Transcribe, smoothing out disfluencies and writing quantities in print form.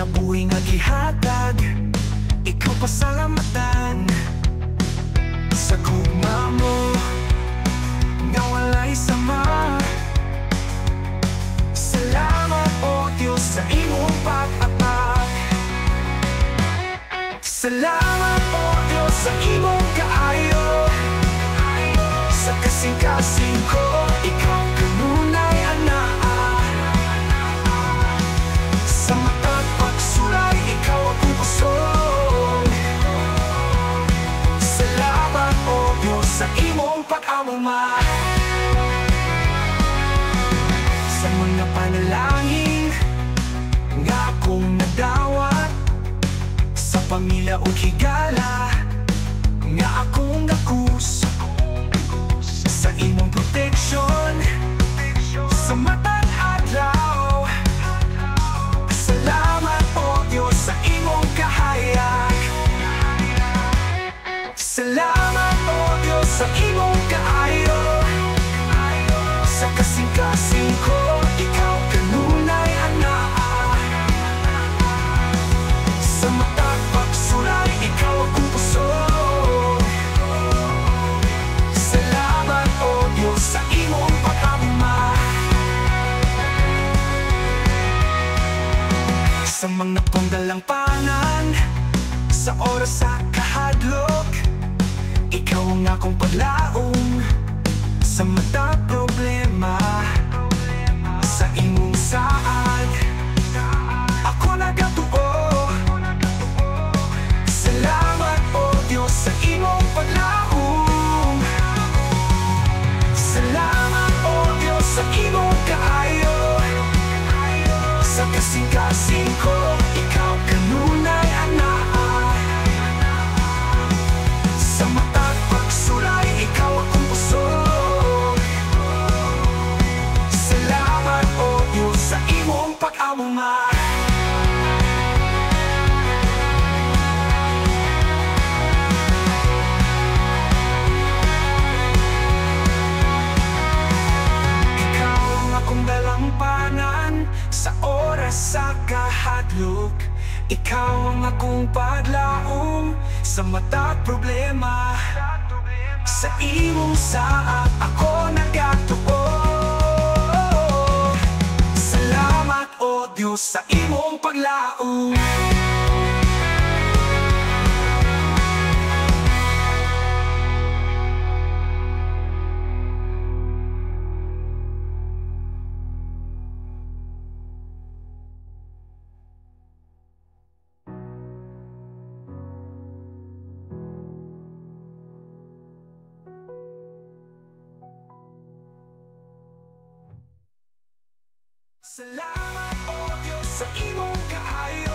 kinabuhi nga gihatag, ikaw pasalamatan. Sa gugma mo nga walay sama, salamat o Diyos sa imong pag-apak. Salamat o Diyos sa imong kaayo, sa kasing-kasing ko ikaw kanunay anaa. Sa mata't pagsulay ikaw akong kusog. Salamat o Diyos sa imong pag-amuma. Sa mga panalangin nga akong nadawat, sa pamilya o higala nga akong gakus, sa imong proteksyon sa matang adlaw. Salamat o Diyos sa imong kahayag. Salamat o Diyos sa imong kaayo, sa kasing-kasing ko ikaw kanunay anaa. Sa matag pagsulay ikaw akong pusog. Salamat o Diyos sa imong pag-amuma. Sa mga pangdalangpanan, sa oras sa kahadlok, ikaw ang akong paglaong. Sa mata problema, sa imong saad ako nagatuo. Salamat o Diyos sa imong paglaong. Salamat o Diyos sa imong kaayo, sa kasing-kasing ko ikaw kanunay anaa. Sa mata't pagsulay ikaw akong pusog. Salamat o Diyos sa imong pag-amuma. Ikaw ang akong dalampanan sa oras sa kahadlok. Ikaw ang akong paglaom sa mata't problema. Sa imong saad ako nagatuo. Salamat o Diyos sa imong paglaom. Salamat o Diyos sa imong kaayo,